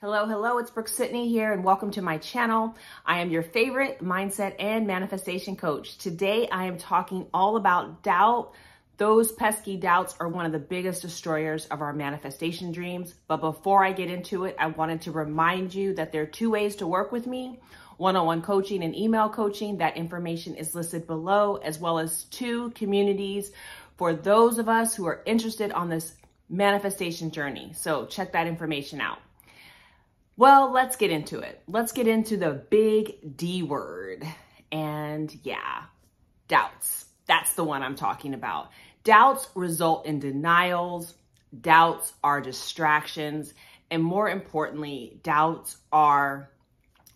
Hello, hello, it's Brooke-Sidney here and welcome to my channel. I am your favorite mindset and manifestation coach. Today I am talking all about doubt. Those pesky doubts are one of the biggest destroyers of our manifestation dreams. But before I get into it, I wanted to remind you that there are two ways to work with me: one-on-one coaching and email coaching. That information is listed below, as well as two communities for those of us who are interested on this manifestation journey. So check that information out. Well, let's get into it. Let's get into the big D word. And yeah, doubts. That's the one I'm talking about. Doubts result in denials. Doubts are distractions. And more importantly, doubts are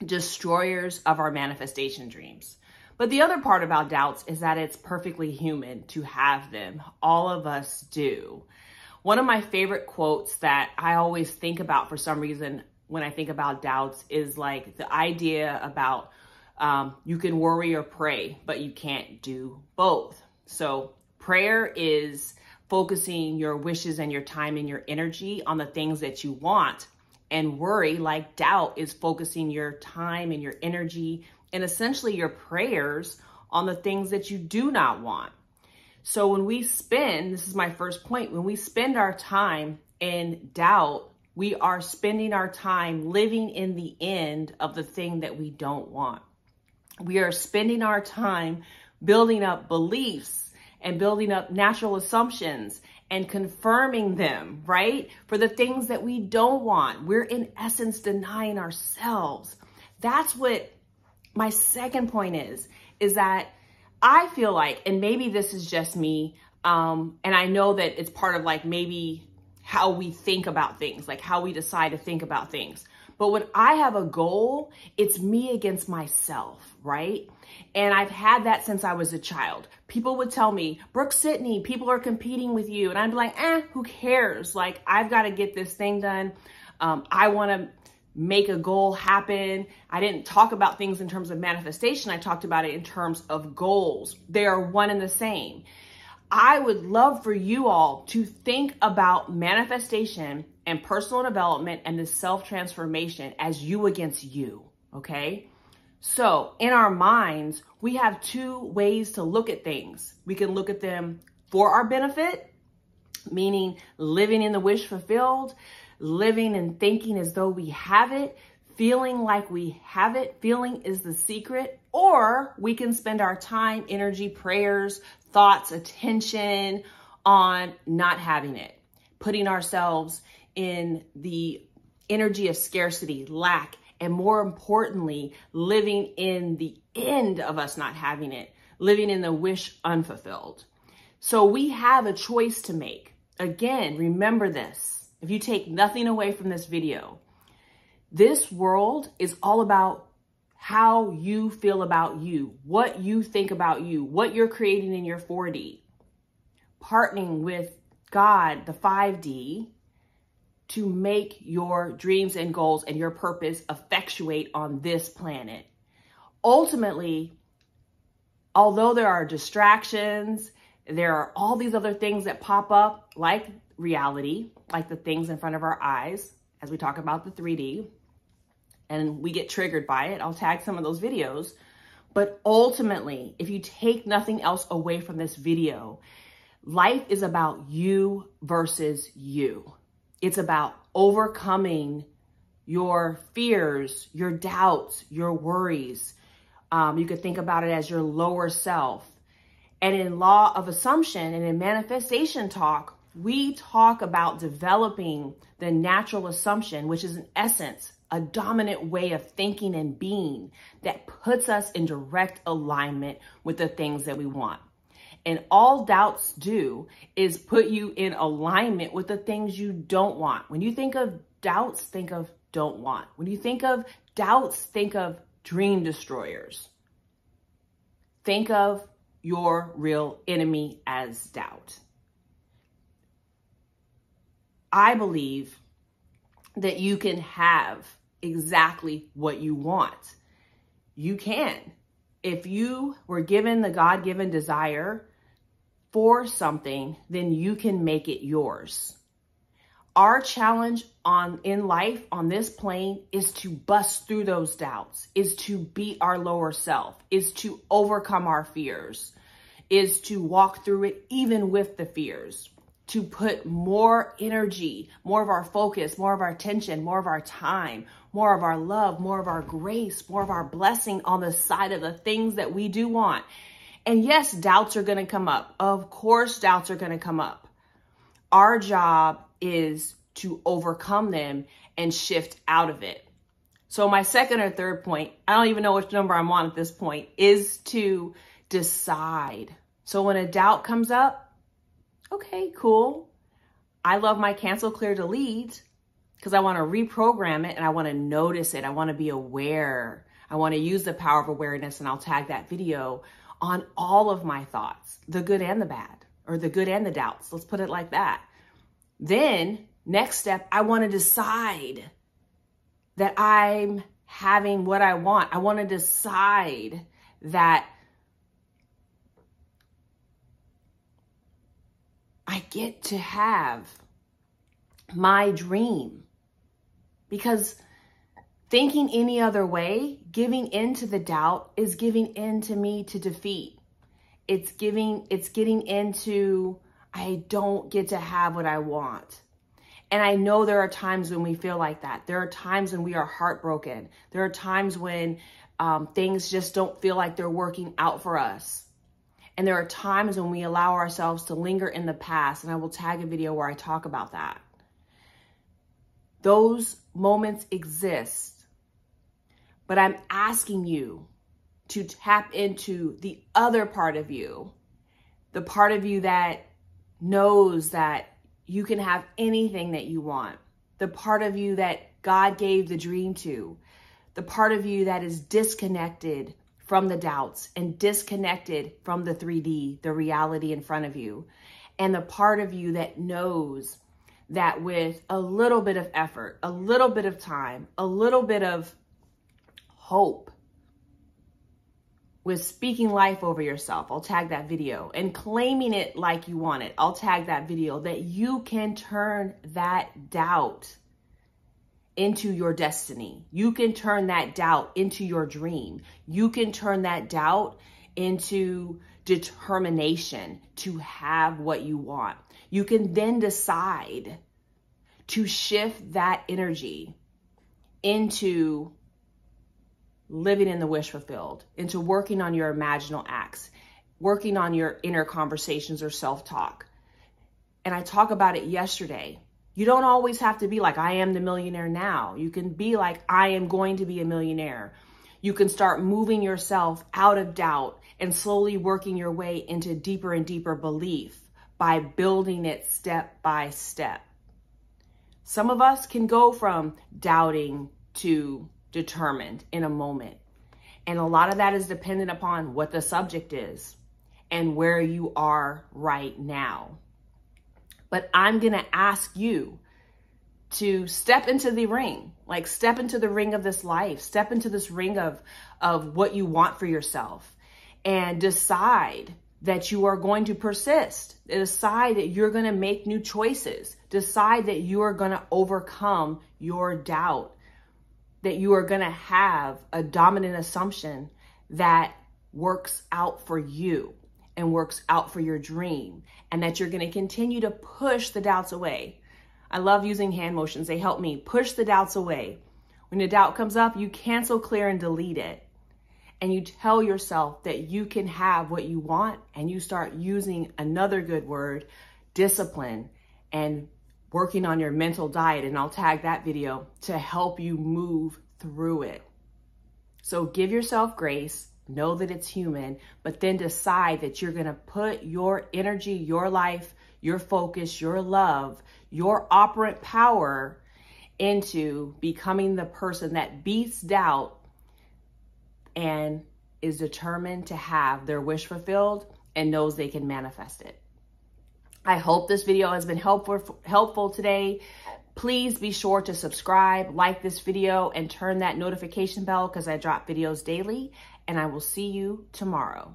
destroyers of our manifestation dreams. But the other part about doubts is that it's perfectly human to have them. All of us do. One of my favorite quotes that I always think about for some reason when I think about doubts is like the idea about you can worry or pray, but you can't do both. So prayer is focusing your wishes and your time and your energy on the things that you want. And worry, like doubt, is focusing your time and your energy and essentially your prayers on the things that you do not want. So when we spend, this is my first point, when we spend our time in doubt, we are spending our time living in the end of the thing that we don't want. We are spending our time building up beliefs and building up natural assumptions and confirming them, right? For the things that we don't want. We're in essence denying ourselves. That's what my second point is that I feel like, and maybe this is just me, and I know that it's part of like maybe how we think about things, like how we decide to think about things. But when I have a goal, it's me against myself, right? And I've had that since I was a child. People would tell me, Brooke-Sidney, people are competing with you. And I'd be like, who cares? Like, I've got to get this thing done. I want to make a goal happen. I didn't talk about things in terms of manifestation. I talked about it in terms of goals. They are one and the same. I would love for you all to think about manifestation and personal development and the self-transformation as you against you, okay? So in our minds, we have two ways to look at things. We can look at them for our benefit, meaning living in the wish fulfilled, living and thinking as though we have it, feeling like we have it, feeling is the secret, or we can spend our time, energy, prayers, thoughts, attention on not having it, putting ourselves in the energy of scarcity, lack, and more importantly, living in the end of us not having it, living in the wish unfulfilled. So we have a choice to make. Again, remember this. If you take nothing away from this video, this world is all about how you feel about you, what you think about you, what you're creating in your 4D. Partnering with God, the 5D, to make your dreams and goals and your purpose effectuate on this planet. Ultimately, although there are distractions, there are all these other things that pop up, like reality, like the things in front of our eyes, as we talk about the 3D, and we get triggered by it. I'll tag some of those videos. But ultimately, if you take nothing else away from this video, life is about you versus you. It's about overcoming your fears, your doubts, your worries. You could think about it as your lower self. And in law of assumption and in manifestation talk, we talk about developing the natural assumption, which is in essence a dominant way of thinking and being that puts us in direct alignment with the things that we want. And all doubts do is put you in alignment with the things you don't want. When you think of doubts, think of don't want. When you think of doubts, think of dream destroyers. Think of your real enemy as doubt. I believe that you can have exactly what you want. You can. If you were given the God-given desire for something, then you can make it yours. Our challenge in life, on this plane, is to bust through those doubts, is to beat our lower self, is to overcome our fears, is to walk through it even with the fears, to put more energy, more of our focus, more of our attention, more of our time, more of our love, more of our grace, more of our blessing on the side of the things that we do want. And yes, doubts are going to come up. Of course, doubts are going to come up. Our job is to overcome them and shift out of it. So my second or third point, I don't even know which number I'm on at this point, is to decide. So when a doubt comes up, okay, cool. I love my cancel, clear, delete because I want to reprogram it and I want to notice it. I want to be aware. I want to use the power of awareness, and I'll tag that video on all of my thoughts, the good and the bad, or the good and the doubts. Let's put it like that. Then next step, I want to decide that I'm having what I want. I want to decide that I get to have my dream. Because thinking any other way, giving into the doubt, is giving into me to defeat. It's getting into, I don't get to have what I want. And I know there are times when we feel like that. There are times when we are heartbroken. There are times when things just don't feel like they're working out for us. And there are times when we allow ourselves to linger in the past. And I will tag a video where I talk about that. Those moments exist. But I'm asking you to tap into the other part of you. The part of you that knows that you can have anything that you want. The part of you that God gave the dream to. The part of you that is disconnected from the doubts and disconnected from the 3D, the reality in front of you. And the part of you that knows that with a little bit of effort, a little bit of time, a little bit of hope, with speaking life over yourself, I'll tag that video, and claiming it like you want it, I'll tag that video, that you can turn that doubt into your destiny. You can turn that doubt into your dream. You can turn that doubt into determination to have what you want. You can then decide to shift that energy into living in the wish fulfilled, into working on your imaginal acts, working on your inner conversations or self-talk. And I talk about it yesterday. You don't always have to be like, I am the millionaire now. You can be like, I am going to be a millionaire. You can start moving yourself out of doubt and slowly working your way into deeper and deeper belief by building it step by step. Some of us can go from doubting to determined in a moment. And a lot of that is dependent upon what the subject is and where you are right now. But I'm going to ask you to step into the ring, like step into the ring of this life, step into this ring of what you want for yourself, and decide that you are going to persist. Decide that you're going to make new choices. Decide that you are going to overcome your doubt, that you are going to have a dominant assumption that works out for you and works out for your dream, and that you're going to continue to push the doubts away. I love using hand motions. They help me push the doubts away. When a doubt comes up, you cancel, clear, and delete it. And you tell yourself that you can have what you want, and you start using another good word, discipline, and working on your mental diet. And I'll tag that video to help you move through it. So give yourself grace, know that it's human, but then decide that you're going to put your energy, your life, your focus, your love, your operant power into becoming the person that beats doubt and is determined to have their wish fulfilled and knows they can manifest it. I hope this video has been helpful today. Please be sure to subscribe, like this video, and turn that notification bell because I drop videos daily. And I will see you tomorrow.